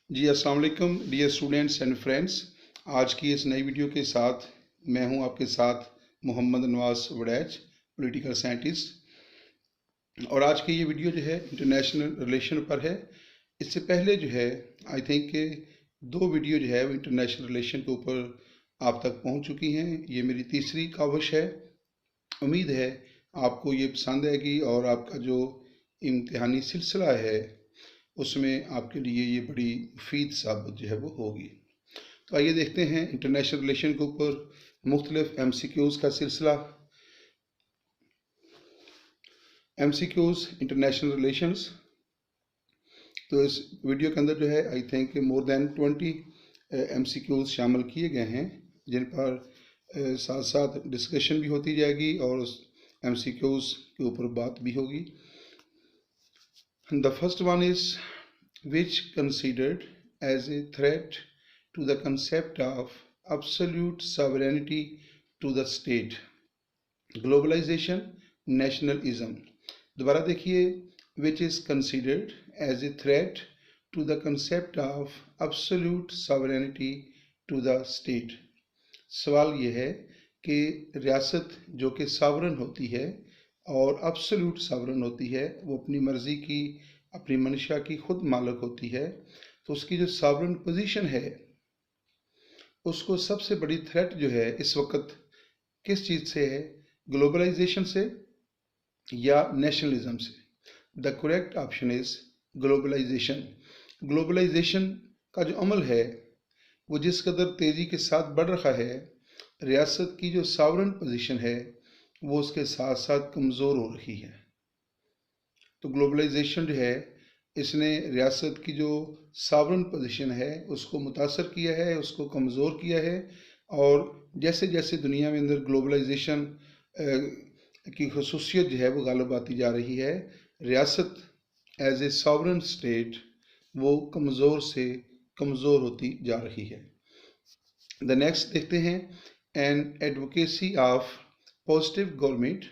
जी अस्सलाम वालेकुम dear students and friends. आज की इस नई वीडियो के साथ मैं हूं आपके साथ मोहम्मद नवाज वड़ैच, पॉलिटिकल साइंटिस्ट। और आज की ये वीडियो जो है इंटरनेशनल रिलेशन पर है। इससे पहले जो है आई थिंक के 2 वीडियो जो है वो इंटरनेशनल रिलेशन के ऊपर आप तक पहुंच चुकी हैं। ये मेरी तीसरी काविश है। उम्मीद है आपको ये पसंद आएगी और आपका जो इम्तिहानी सिलसिला है उसमें आपके लिए ये बड़ी मुफीद साबित जो है वो होगी। तो आइए देखते हैं इंटरनेशनल रिलेशन के ऊपर मुख्तलिफ MCQs का सिलसिला। MCQs international relations. तो इस वीडियो के अंदर जो है I think more than 20 MCQs शामिल किए गए हैं, जिन पर साथ साथ डिस्कशन भी होती जाएगी और उस MCQs के ऊपर बात भी होगी। The first one is which considered as a threat to the concept of absolute sovereignty to the state, globalization, nationalism। दोबारा देखिए, which is considered as a threat to the concept of absolute sovereignty to the state। सवाल यह है कि रियासत जो कि sovereign होती है और अब्सोल्यूट सावरन होती है, वो अपनी मर्जी की अपनी मंशा की खुद मालिक होती है, तो उसकी जो सावरन पोजीशन है उसको सबसे बड़ी थ्रेट जो है इस वक्त किस चीज़ से है? ग्लोबलाइजेशन से या नेशनलिज्म से? The correct option is globalization. Globalization का जो अमल है वो जिस कदर तेज़ी के साथ बढ़ रहा है, रियासत की जो सावरन पोजीशन है वो उसके साथ साथ कमज़ोर हो रही है। तो ग्लोबलाइजेशन जो है इसने रियासत की जो सावरन पोजीशन है उसको मुतासर किया है, उसको कमज़ोर किया है। और जैसे जैसे दुनिया में अंदर ग्लोबलाइजेशन की खसूसियत जो है वो गालिब आती जा रही है, रियासत एज ए सॉवरन स्टेट वो कमज़ोर से कमज़ोर होती जा रही है। द नेक्स्ट देखते हैं, an advocacy of positive government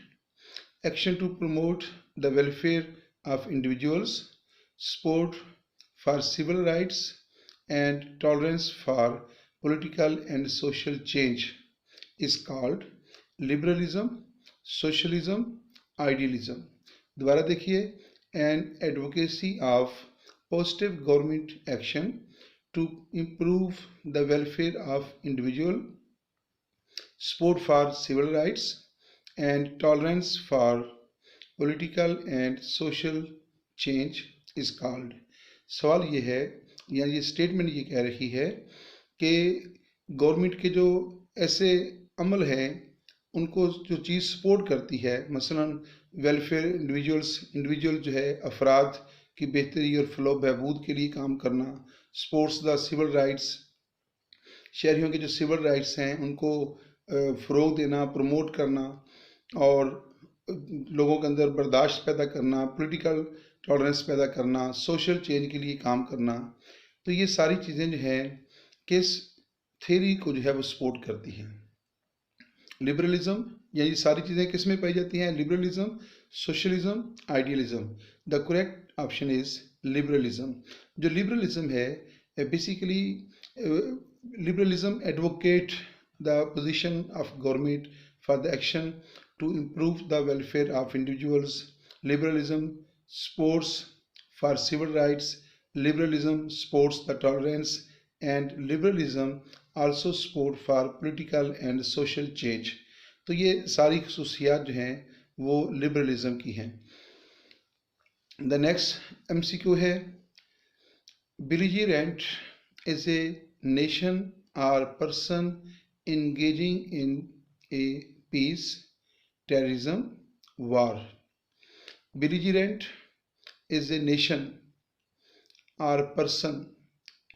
action to promote the welfare of individuals, support for civil rights, and tolerance for political and social change is called liberalism, socialism, idealism। दोबारा देखिए, an advocacy of positive government action to improve the welfare of individual, support for civil rights, and tolerance for political and social change is called. सवाल ये है या ये statement ये कह रही है कि गवर्नमेंट के जो ऐसे अमल हैं उनको जो चीज़ सपोर्ट करती है, मसलन वेलफेयर इंडिविजुअल जो है अफराद की बेहतरी और फलाह बहबूद के लिए काम करना, सपोर्ट्स द सिविल राइट्स, शहरियों के जो सिविल राइट्स हैं उनको फ़रोग देना, प्रमोट करना और लोगों के अंदर बर्दाश्त पैदा करना, पॉलिटिकल टॉलरेंस पैदा करना, सोशल चेंज के लिए काम करना। तो ये सारी चीज़ें जो हैं किस थ्योरी को जो है वो सपोर्ट करती हैं? लिबरलिज्म। या ये सारी चीज़ें किस में पाई जाती हैं? Liberalism, socialism, idealism. The correct option is liberalism. जो लिबरलिज्म है basically liberalism advocate the position of government for the action to improve the welfare of individuals. Liberalism supports for civil rights. Liberalism supports the tolerance, and liberalism also support for political and social change। तो ये सारी खसूसियात जो हैं वो liberalism की हैं। The next MCQ है, belligerent is a nation or person engaging in a peace, terrorism, war। Belligerent is a nation or person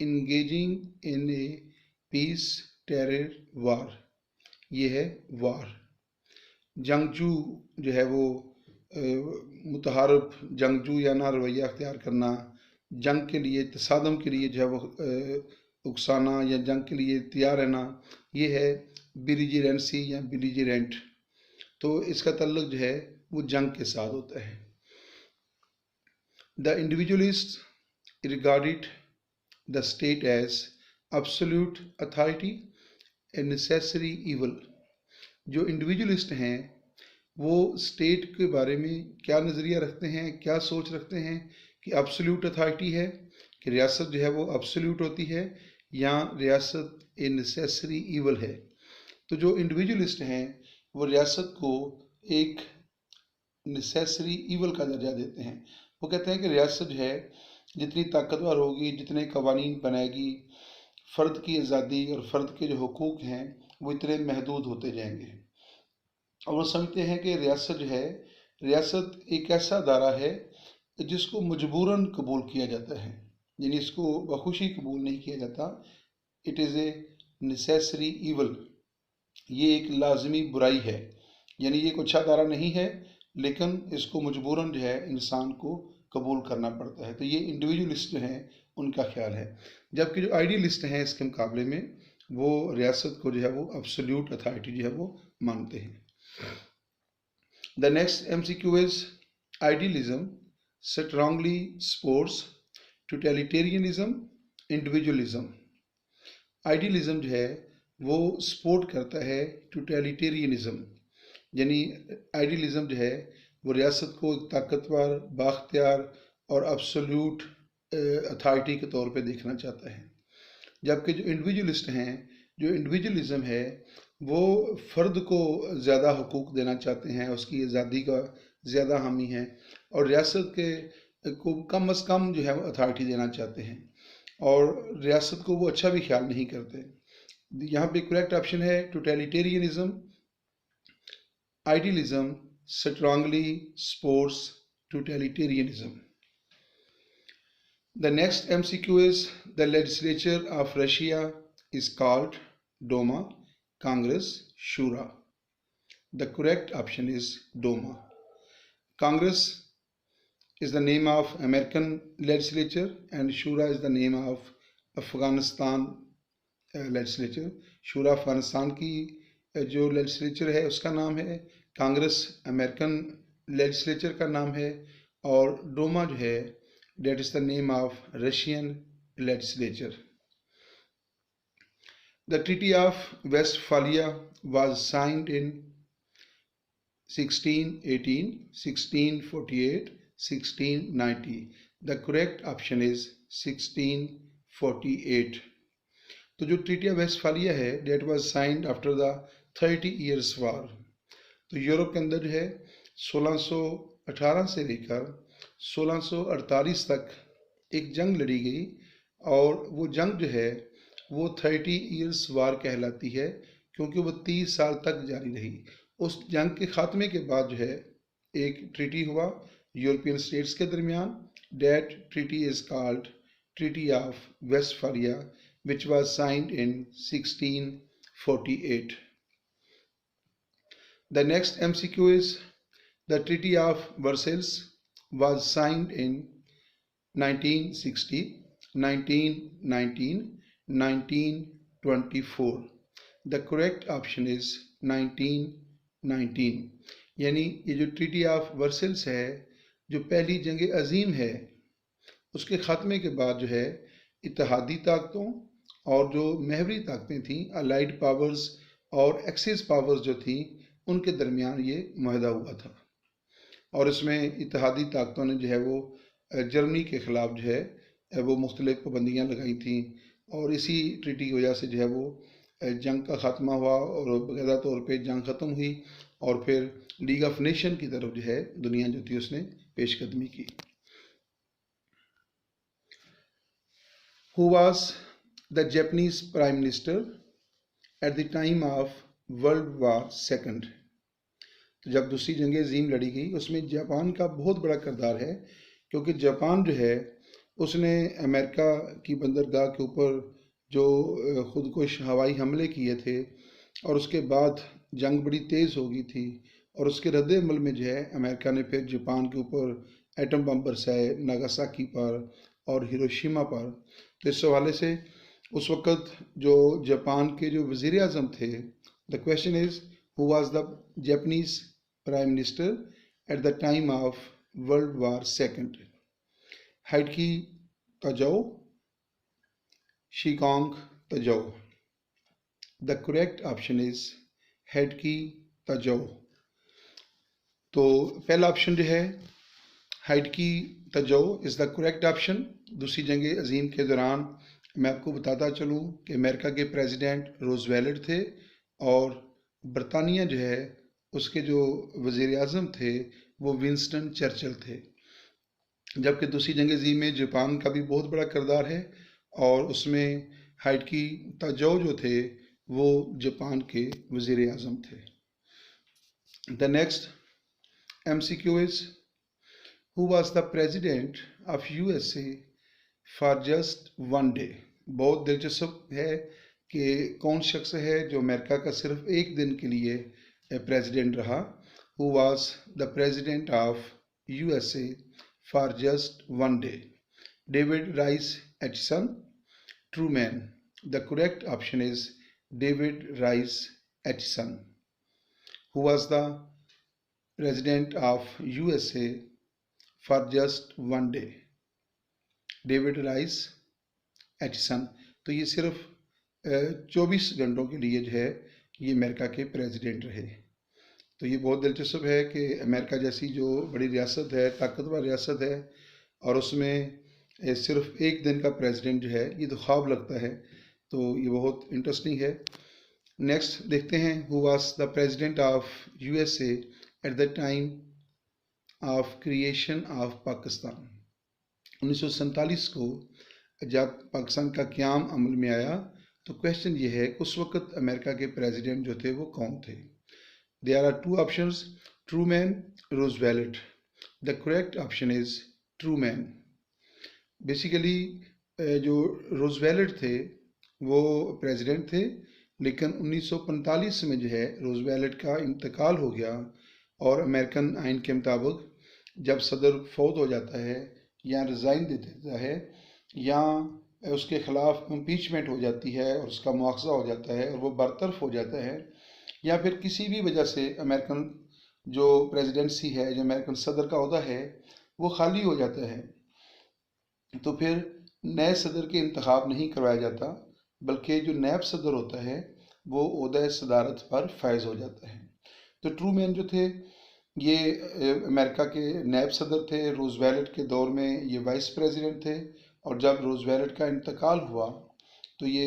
engaging in a peace, terror, war। ये है war। जंगजू जो है वो मुतहारब जंगजू या ना रवैया अख्तियार करना, जंग के लिए तसादम के लिए जो है वो उकसाना या जंग के लिए तैयार रहना, ये है बेलिजेरेंसी या बेलिजेरेंट। तो इसका ताल्लुक जो है वो जंग के साथ होता है। The individualist regarded the state as absolute authority a necessary evil. जो इंडिविजुअलिस्ट हैं वो स्टेट के बारे में क्या नज़रिया रखते हैं, क्या सोच रखते हैं कि एब्सोल्यूट अथॉरिटी है, कि रियासत जो है वो एब्सोल्यूट होती है, या रियासत ए नेसेसरी ईवल है। तो जो इंडिविजुअलिस्ट हैं वो रियासत को एक नेसेसरी ईवल का दर्जा देते हैं। वो कहते हैं कि रियासत जो है जितनी ताकतवर होगी, जितने कवानीन बनाएगी, फ़र्द की आज़ादी और फ़र्द के जो हुकूक हैं वो इतने महदूद होते जाएंगे। और वो समझते हैं कि रियासत जो है, रियासत एक ऐसा अदारा है जिसको मजबूरन कबूल किया जाता है, यानी इसको बखुशी कबूल नहीं किया जाता। It is a necessary evil, ये एक लाजमी बुराई है, यानी ये कुछ अच्छा अदारा नहीं है लेकिन इसको मजबूरन जो है इंसान को कबूल करना पड़ता है। तो ये इंडिविजुअलिस्ट जो हैं उनका ख्याल है। जबकि जो आइडियलिस्ट हैं इसके मुकाबले में वो रियासत को जो है वो एब्सोल्यूट अथॉरिटी जो है वो मानते हैं। The next MCQ is idealism strongly supports totalitarianism, individualism। Idealism जो है वो सपोर्ट करता है टोटलिटेरियनिज्म, यानी आइडियलिज्म जो है वो रियासत को एक ताकतवर, बाख्तियार और एब्सोल्यूट अथॉरिटी के तौर पे देखना चाहता है। जबकि जो इंडिविजुअलिस्ट हैं, जो इंडिविजुअलिज्म है वो फ़र्द को ज़्यादा हुकूक देना चाहते हैं, उसकी आज़ादी का ज़्यादा हामी है, और रियासत के को कम अज़ कम जो है वो अथॉरिटी देना चाहते हैं, और रियासत को वो अच्छा भी ख्याल नहीं करते। यहाँ पे करेक्ट ऑप्शन है totalitarianism. Idealism strongly supports totalitarianism. The next MCQ is the legislature of Russia is called Duma, Congress, Shura. The correct option is Duma. Congress is the name of American legislature and Shura is the name of Afghanistan legislature. Shura Afghanistan की जो legislature है उसका नाम है, Congress American legislature का नाम है, और डोमा जो है that is the name of Russian legislature. The Treaty of Westphalia was signed in 1618, 1648, 1690. The correct option is 1648. तो जो ट्रीटी ऑफ वेस्टफालिया है that was signed after the 30 years war। तो यूरोप के अंदर जो है 1618 से लेकर 1648 तक एक जंग लड़ी गई, और वो जंग जो है वो 30 years war कहलाती है क्योंकि वो 30 साल तक जारी रही। उस जंग के खात्मे के बाद जो है एक ट्रीटी हुआ यूरोपियन स्टेट्स के दरमियान। That treaty is called treaty of Westphalia which was signed in 1648. The next MCQ is the Treaty of Versailles was signed in 1960, 1919, 1924. The correct option is 1919। यानी ये जो ट्रीटी ऑफ वर्सेल्स है, जो पहली जंग अजीम है, उसके खात्मे के बाद जो है इत्तेहादी ताकतों और जो महवरी ताकतें थीं, अलाइड पावर्स और एक्सिस पावर्स जो थीं, उनके दरमियान ये मुआहदा हुआ था। और इसमें इत्तेहादी ताकतों ने जो है वो जर्मनी के ख़िलाफ़ जो है वो मुख्तलिफ पाबंदियाँ लगाई थीं, और इसी ट्रीटी की वजह से जो है वो जंग का ख़ात्मा हुआ और बाकायदा तौर पे जंग ख़त्म हुई, और फिर लीग ऑफ नेशन की तरफ जो है दुनिया जो थी उसने पेशकदमी की। Who was the Japanese Prime Minister at the time of World War II? तो जब दूसरी जंग अज़ीम लड़ी गई उसमें जापान का बहुत बड़ा किरदार है, क्योंकि जापान जो है उसने अमेरिका की बंदरगाह के ऊपर जो खुदकुश हवाई हमले किए थे, और उसके बाद जंग बड़ी तेज़ हो गई थी, और उसके रद्द-ए-अमल में जो है अमेरिका ने फिर जापान के ऊपर एटम बम बरसाए, नागासाकी पर और हिरोशिमा पर। तो इस हवाले से उस वक़्त जो जापान के जो वज़ीर आज़म थे, the question is who was the Japanese prime minister at the time of world war II। Hideki Tojo शिकांग Tojo. The correct option is Hideki Tojo. तो पहला ऑप्शन जो है Hideki Tojo is the correct option. दूसरी जंग अजीम के दौरान मैं आपको बताता चलूँ कि अमेरिका के प्रेसिडेंट रूज़वेल्ट थे और बरतानिया जो है उसके जो वज़ीर आज़म थे वो विंस्टन चर्चिल थे। जबकि दूसरी जंग अजीम में जापान का भी बहुत बड़ा किरदार है और उसमें हैडकी तजौ जो थे वो जापान के वज़ीर आज़म थे। The next MCQ is who was the president of USA for just one day। बहुत दिलचस्प है कि कौन शख्स है जो अमेरिका का सिर्फ एक दिन के लिए प्रेसिडेंट रहा। Who was the president of USA for just one day? David Rice Atchison, Truman। The correct option is David Rice Atchison, who was the president of USA for just one day। David rice Aitchison. तो ये सिर्फ 24 घंटों के लिए जो है ये America के प्रेसिडेंट रहे। तो ये बहुत दिलचस्प है कि अमेरिका जैसी जो बड़ी रियासत है, ताकतवर रियासत है, और उसमें सिर्फ एक दिन का प्रेसिडेंट जो है ये तो ख्वाब लगता है। तो ये बहुत इंटरेस्टिंग है। नेक्स्ट देखते हैं who was the president of USA eight the time of creation of Pakistan. 1947 को जब पाकिस्तान का क़याम अमल में आया तो क्वेश्चन ये है कि उस वक्त अमेरिका के प्रेसिडेंट जो थे वो कौन थे। There are two options, Truman, Roosevelt. The correct option is Truman. Basically जो रूज़वेल्ट थे वो प्रेसिडेंट थे, लेकिन 1945 में जो है रूज़वेल्ट का इंतकाल हो गया और अमेरिकन आइन के मुताबिक जब सदर फौत हो जाता है या रिज़ाइन दे देता है या उसके ख़िलाफ़ इम्पीचमेंट हो जाती है और उसका मुआवजा हो जाता है और वो बरतरफ हो जाता है, या फिर किसी भी वजह से अमेरिकन जो प्रेसिडेंसी है, जो अमेरिकन सदर का ओहदा है वो खाली हो जाता है, तो फिर नए सदर के इंतखाब नहीं करवाया जाता, बल्कि जो नैब सदर होता है वो ओहदा सदारत पर फायज हो जाता है। तो ट्रूमैन जो थे ये अमेरिका के नैब सदर थे। रूज़वेल्ट के दौर में ये वाइस प्रेसिडेंट थे और जब रूज़वेल्ट का इंतकाल हुआ तो ये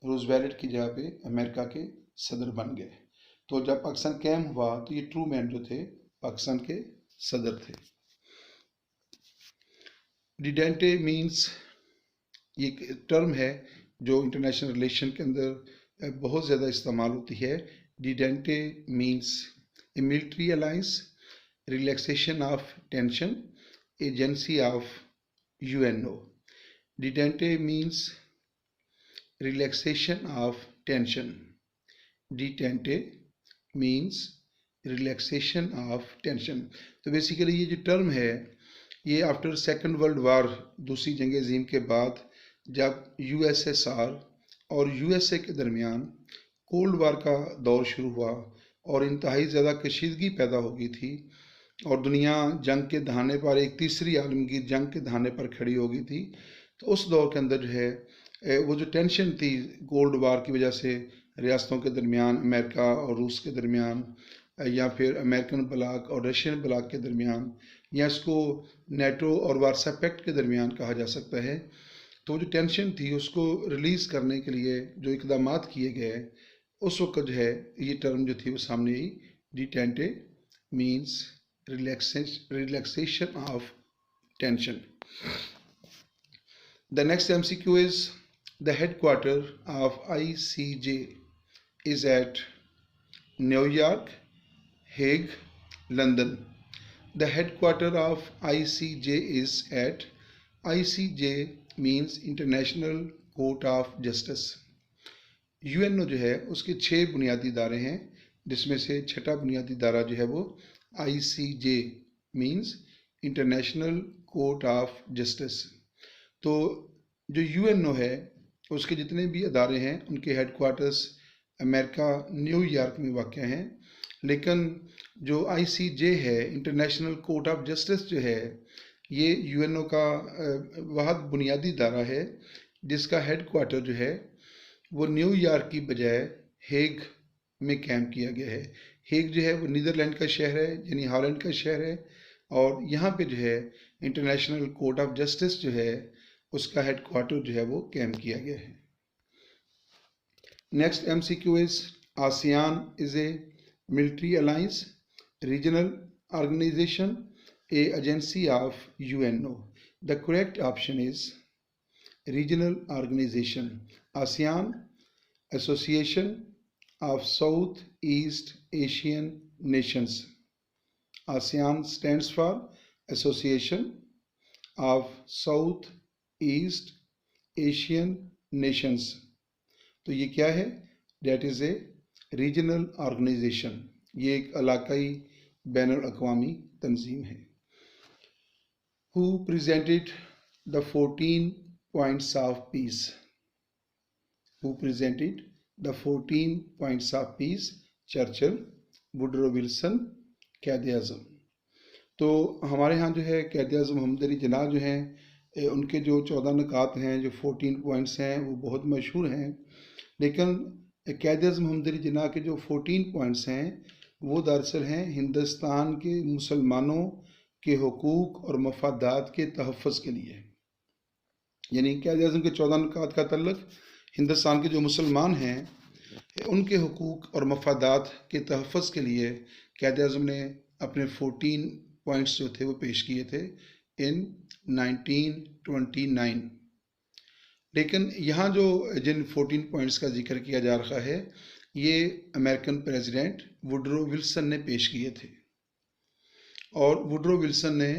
रूज़वेल्ट की जगह पे अमेरिका के सदर बन गए। तो जब पाकिस्तान कायम हुआ तो ये ट्रूमैन जो थे पाकिस्तान के सदर थे। डिडेंटे मीन्स ये टर्म है जो इंटरनेशनल रिलेशन के अंदर बहुत ज़्यादा इस्तेमाल होती है। Détente means a military alliance, relaxation of tension, agency of UNO। Detente means relaxation of tension। Detente means relaxation of tension। तो बेसिकली ये जो टर्म है ये आफ्टर सेकेंड वर्ल्ड वार, दूसरी जंग अजीम के बाद जब USSR और USA के दरमियान कोल्ड वार का दौर शुरू हुआ और इंतहाई ज़्यादा कशीदगी पैदा हो गई थी और दुनिया जंग के दहाने पर, एक तीसरी आलमगीर जंग के दहाने पर खड़ी हो गई थी। तो उस दौर के अंदर जो है वो जो टेंशन थी कोल्ड वार की वजह से रियासतों के दरमियान, अमेरिका और रूस के दरमियान, या फिर अमेरिकन ब्लॉक और रशियन ब्लॉक के दरमियान, या इसको नेटो और वारसा पैक्ट के दरमियान कहा जा सकता है। तो जो टेंशन थी उसको रिलीज़ करने के लिए जो इकदाम किए गए उस वक्त जो है ये टर्म जो थी वो सामने आई। डिटेंटे means relaxation of tension। The next MCQ is the headquarter of ICJ is at New York, Hague, London। The headquarter of ICJ is at, ICJ means International Court of Justice। UNO जो है उसके 6 बुनियादी इदारे हैं जिसमें से छठा बुनियादी इदारा जो है वो ICJ means international court of justice. तो जो UNO है उसके जितने भी अदारे हैं उनके हेडक्वार्टर्स अमेरिका न्यूयॉर्क में वाक़ हैं, लेकिन जो ICJ है इंटरनेशनल कोर्ट ऑफ जस्टिस जो है ये UNO का वह बुनियादी इदारा है जिसका हेड क्वार्टर जो है वो न्यूयॉर्क की बजाय हेग में कैंप किया गया है। हेग जो है वो नीदरलैंड का शहर है, यानी हॉलैंड का शहर है, और यहाँ पे जो है इंटरनेशनल कोर्ट ऑफ जस्टिस जो है उसका हेड क्वार्टर जो है वो कैंप किया गया है। Next MCQ is ASEAN is a military alliance, regional organization, a agency of UNO। The correct option is regional organization. ASEAN, Association of Southeast Asian Nations. ASEAN stands for Association of Southeast Asian Nations. तो ये क्या है? That is a regional organization. ये एक इलाकाई बैनुल-अक़वामी तंजीम है। Who presented the 14 points of peace? Who presented the 14 points of peace? Churchill, Woodrow Wilson, कैद आज़म। तो हमारे यहाँ जो है कैद आज़म मोहम्मद अली जिन्ना जो हैं उनके जो 14 नुकात हैं, जो 14 पॉइंट्स हैं, वो बहुत मशहूर हैं। लेकिन कैद आज़म मोहम्मद अली जिन्ना के जो 14 पॉइंट्स हैं वो दरअसल हैं हिंदुस्तान के मुसलमानों के हुकूक और मफादात के तहफ़्फ़ुज़ के लिए। यानी कैद आज़म के 14 नुकात का तल्लुक़ हिंदुस्तान के जो मुसलमान हैं उनके हुकूक और मफादात के तहफ़्फ़ुज़ के लिए कैद आज़म ने अपने 14 पॉइंट्स जो थे वो पेश किए थे इन 1929। लेकिन यहाँ जो जिन 14 पॉइंट्स का जिक्र किया जा रहा है ये अमेरिकन प्रेसिडेंट वुडरो विल्सन ने पेश किए थे, और वुडरो विल्सन ने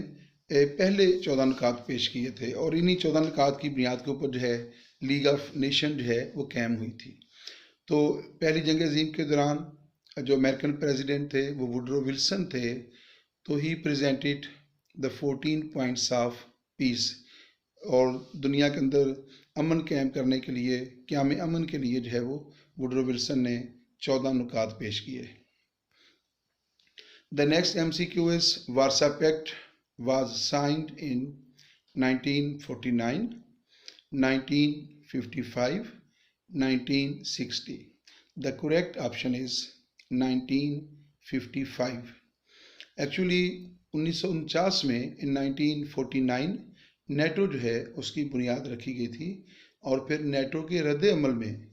पहले 14 नुकात पेश किए थे, और इन्हीं 14 नुकात की बुनियाद के ऊपर जो है लीग ऑफ नेशन जो है वो कायम हुई थी। तो पहली जंग अज़ीम के दौरान जो अमेरिकन प्रेसिडेंट थे वो वुडरो विल्सन थे, तो he presented the 14 points of peace, और दुनिया के अंदर अमन कायम करने के लिए, क़याम अमन के लिए जो है वो वुडरो विल्सन ने 14 नुकात पेश किए। The next MCQ is Warsaw Pact was signed in 1949, 1955, 1960. The correct option is 1955. Actually 1949 में in 1949 नेटो जो है उसकी बुनियाद रखी गई थी, और फिर नेटो के रद्द अमल में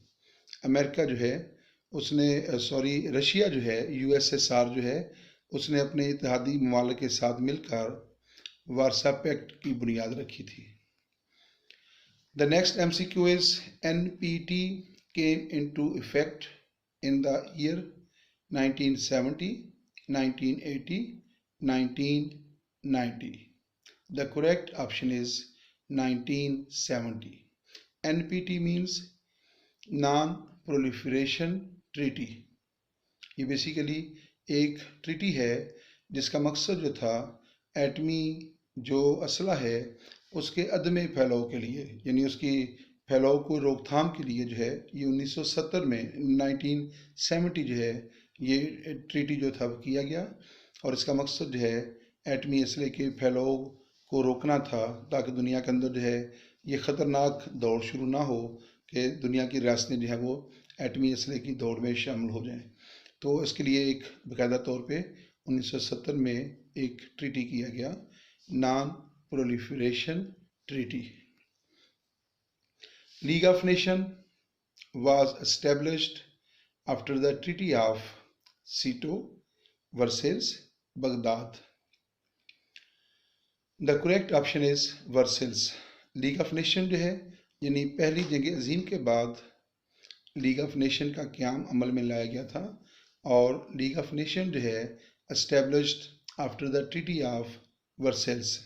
अमेरिका जो है उसने रशिया जो है USSR जो है उसने अपने इत्तेहादी ममालिक के साथ मिलकर वारसा पैक्ट की बुनियाद रखी थी। The next MCQ is NPT came into effect in the year 1970, 1980, 1990. The correct option is 1970. NPT means Non-Proliferation Treaty. ये बेसिकली एक ट्रीटी है जिसका मकसद जो था एटमी जो असला है उसके अदम फैलाव के लिए, यानी उसकी फैलाव को रोकथाम के लिए जो है ये 1970 में 1970 जो है ये ट्रीटी जो था वो किया गया, और इसका मकसद जो है एटमी असले के फैलाव को रोकना था, ताकि दुनिया के अंदर जो है ये ख़तरनाक दौड़ शुरू ना हो कि दुनिया की रियासतें जो है वो एटमी असले की दौड़ में शामिल हो जाएं। तो इसके लिए एक बाकायदा तौर पे 1970 में एक ट्रीटी किया गया, non proliferation treaty. League of nation was established after the treaty of SEATO Versailles Baghdad. The correct option is Versailles. League of nation जो है यानी पहली जंग अज़ीम के बाद लीग ऑफ नेशन का क़याम अमल में लाया गया था, और लीग ऑफ नेशन जो है established after the treaty of Versailles.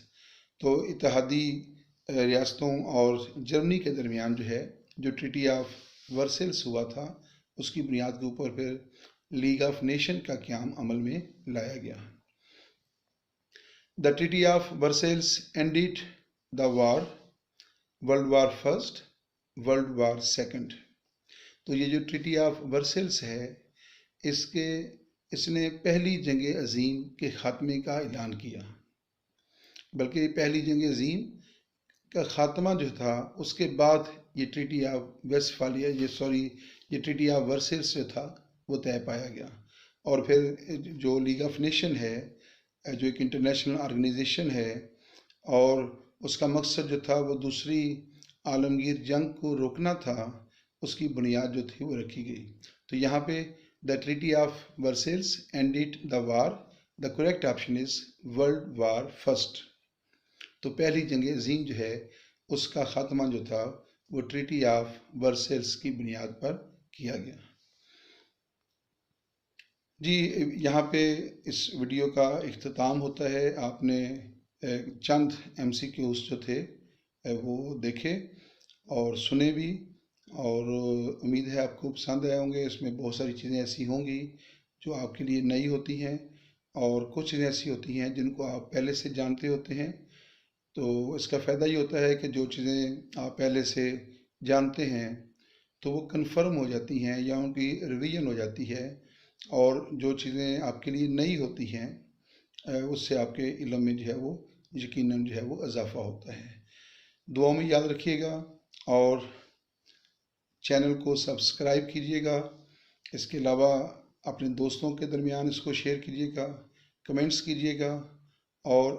तो इत्तेहादी रियासतों और जर्मनी के दरमियान जो है जो ट्रीटी ऑफ वर्सेल्स हुआ था उसकी बुनियाद के ऊपर फिर लीग ऑफ नेशन का क़याम अमल में लाया गया। The treaty of Versailles ended the war, world war first, world war second. तो ये जो ट्रीटी ऑफ वर्सेल्स है इसने पहली जंग अज़ीम के ख़ात्मे का ऐलान किया, बल्कि पहली जंग अज़ीम का ख़ात्मा जो था उसके बाद ये ट्रीटी ऑफ वेस्टफालिया ये ट्रीटी ऑफ वर्सेल्स जो था वो तय पाया गया। और फिर जो लीग ऑफ नेशन है, जो एक इंटरनेशनल ऑर्गेनाइजेशन है, और उसका मकसद जो था वो दूसरी आलमगीर जंग को रोकना था, उसकी बुनियाद जो थी वो रखी गई। तो यहाँ पे the treaty of Versailles ended the war, the correct option is world war first. तो पहली जंग अजीम जो है उसका ख़ात्मा जो था वो ट्रीटी ऑफ वर्सेल्स की बुनियाद पर किया गया। जी, यहाँ पे इस वीडियो का इख्तिताम होता है। आपने चंद MCQs जो थे वो देखे और सुने भी, और उम्मीद है आपको पसंद आए होंगे। इसमें बहुत सारी चीज़ें ऐसी होंगी जो आपके लिए नई होती हैं, और कुछ चीज़ें ऐसी होती हैं जिनको आप पहले से जानते होते हैं। तो इसका फ़ायदा ये होता है कि जो चीज़ें आप पहले से जानते हैं तो वो कन्फर्म हो जाती हैं या उनकी रिवीजन हो जाती है, और जो चीज़ें आपके लिए नई होती हैं उससे आपके इल्म में जो है वो यकीनन जो है वो इजाफ़ा होता है। दुआ में याद रखिएगा और चैनल को सब्सक्राइब कीजिएगा। इसके अलावा अपने दोस्तों के दरमियान इसको शेयर कीजिएगा, कमेंट्स कीजिएगा, और